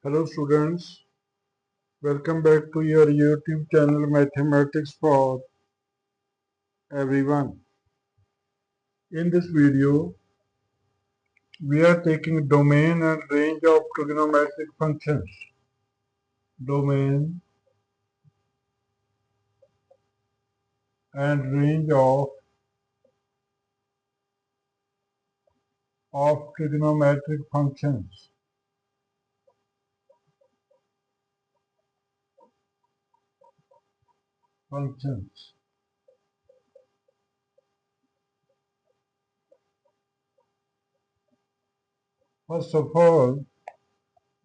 Hello students, welcome back to your YouTube channel Mathematics for Everyone. In this video, we are taking domain and range of trigonometric functions. Domain and range of trigonometric functions. First of all,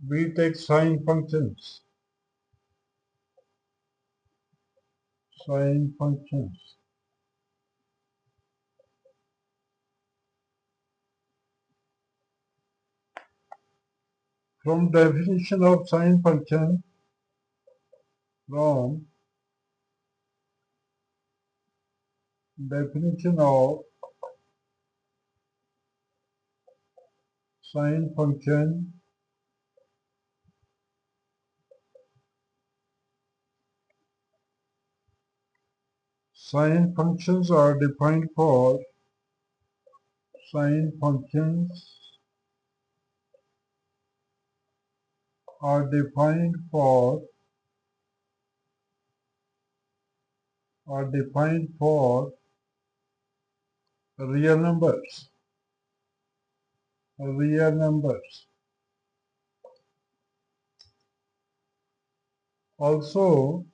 we take sine functions. Sine functions. From definition of sine function, from definition of sine function, sine functions are defined for sine functions are defined for real numbers. Real numbers. Also,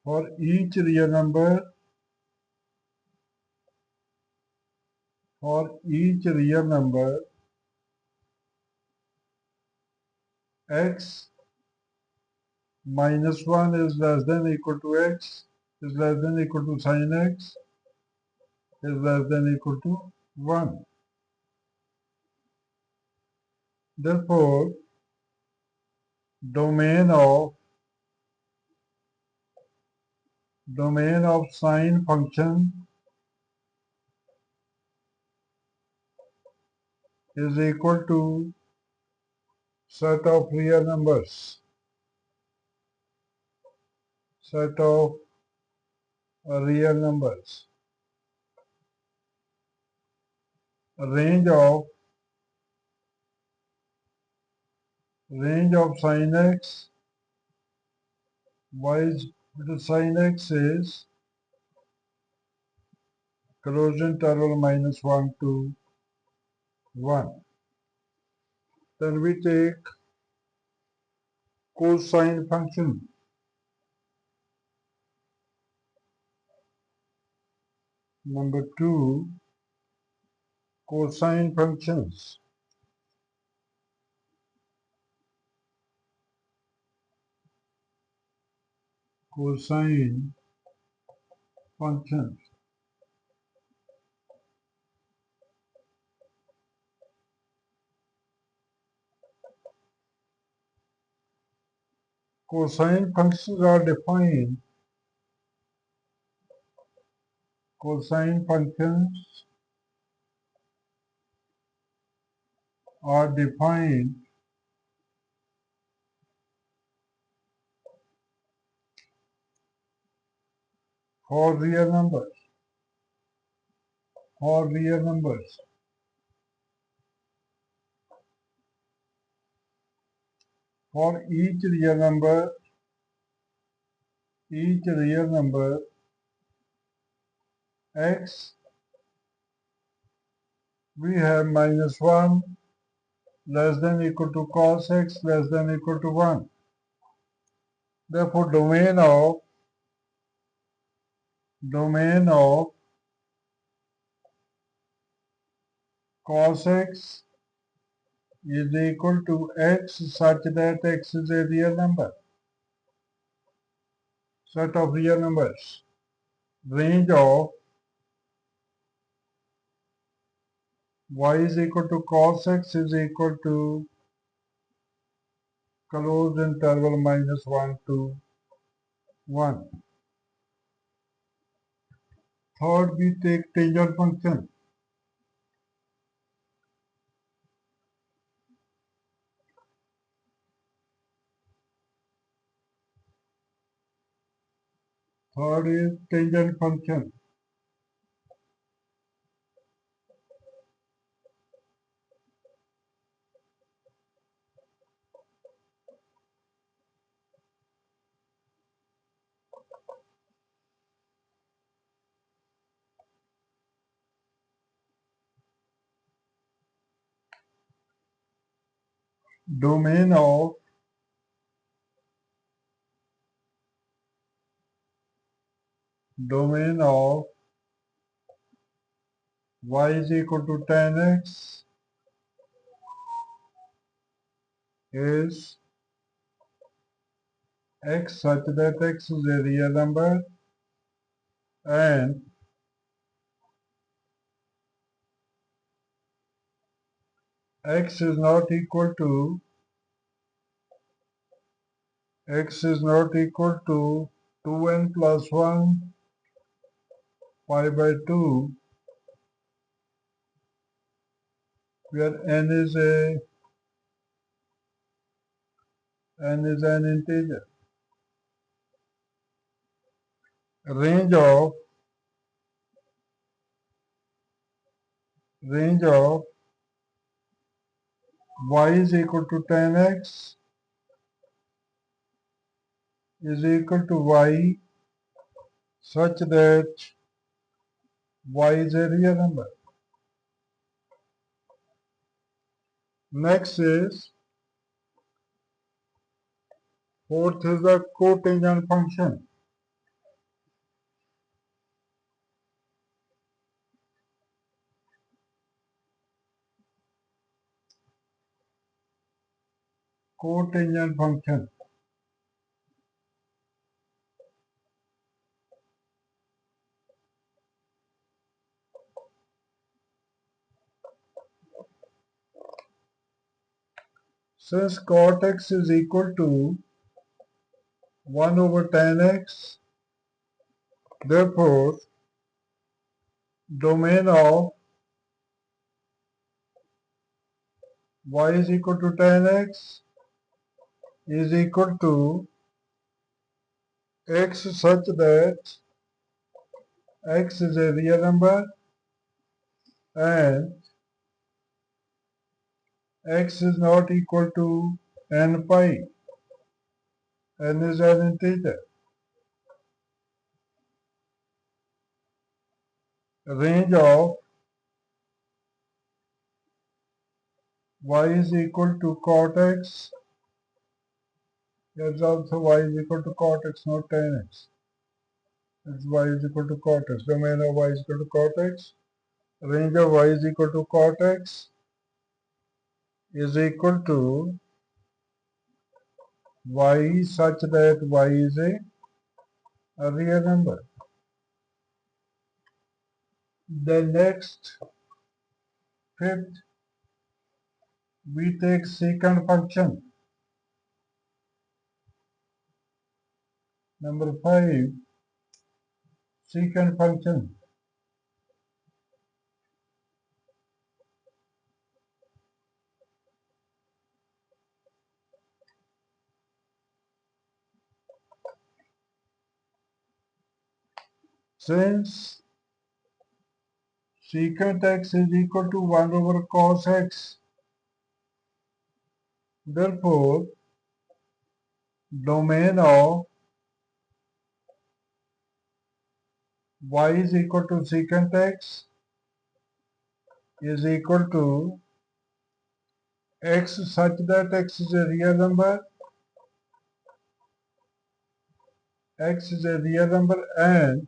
for each real number, x minus 1 is less than equal to x is less than equal to sine x is less than equal to 1. Therefore, domain of sine function is equal to set of real numbers. Set of real numbers. Range of sine x, y is equal to sine x is closed interval minus 1 to 1. Then we take cosine function. Number 2, cosine functions. Cosine functions. Cosine functions are defined. Cosine functions are defined for real numbers. For real numbers. For each real number, x, we have minus 1 less than equal to cos x less than equal to 1. Therefore, domain of cos x is equal to x such that x is a real number. Set of real numbers. Range of y is equal to cos x is equal to closed interval minus 1 to 1. Third, we take tangent function. Third is tangent function. Domain of y is equal to tan x is x such that x is a real number and x is not equal to 2n plus 1 pi by 2, where n is an integer. Range of y is equal to tan x is equal to y such that y is a real number. Next is fourth is the cotangent function. Cotangent function. Since cot x is equal to 1 over tan x, therefore domain of y is equal to tan x is equal to x such that x is a real number and x is not equal to n pi. N is an integer. Range of y is equal to cot x. There's also y is equal to cot x, not tan x. It's y is equal to cot x. Domain of y is equal to cot x. Range of y is equal to cot x is equal to y such that y is a real number. The next, fifth, we take secant function. Number 5, secant function. Since secant x is equal to 1 over cos x, therefore domain of y is equal to secant x is equal to x such that x is a real number, and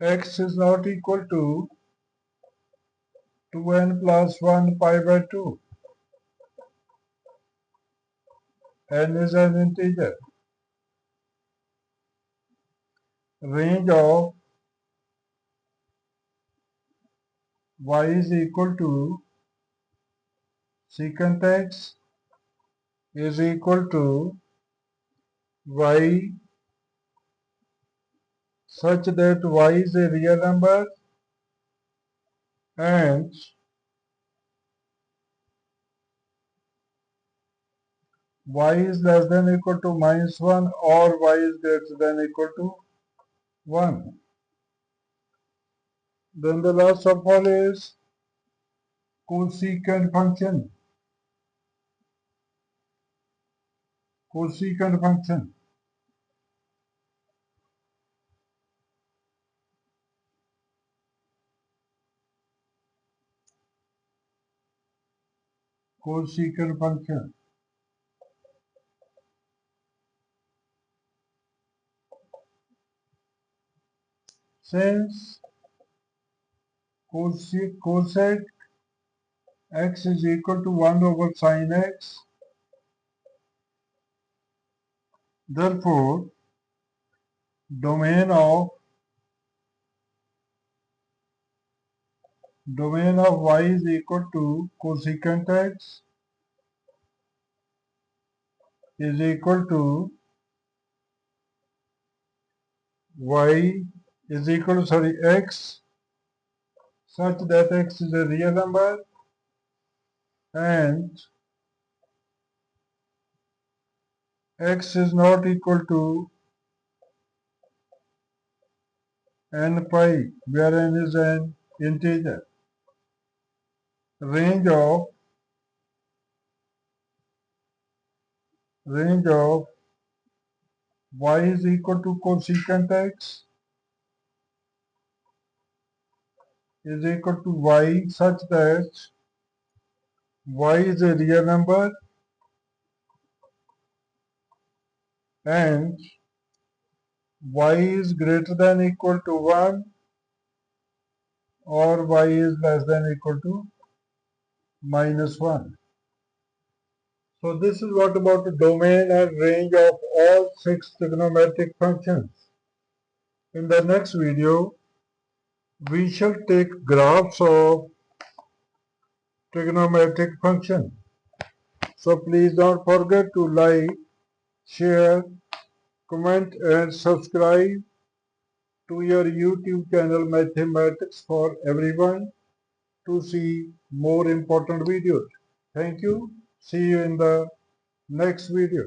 x is not equal to 2n plus 1 pi by 2. N is an integer. Range of y is equal to secant x is equal to y such that y is a real number and y is less than or equal to -1 or y is greater than or equal to 1. Then the last of all is cosecant function. Cosecant function. Cosecant function. Since cosec x is equal to 1 over sine x, therefore domain of y is equal to cosecant x is equal to y is equal to x such that x is a real number and x is not equal to n pi where n is an integer. Range of y is equal to cosecant x is equal to y such that y is a real number and y is greater than or equal to 1 or y is less than or equal to -1. So this is what about the domain and range of all 6 trigonometric functions. In the next video, we shall take graphs of trigonometric function. So please don't forget to like, share, comment and subscribe to your YouTube channel Mathematics for Everyone to see more important videos. Thank you. See you in the next video.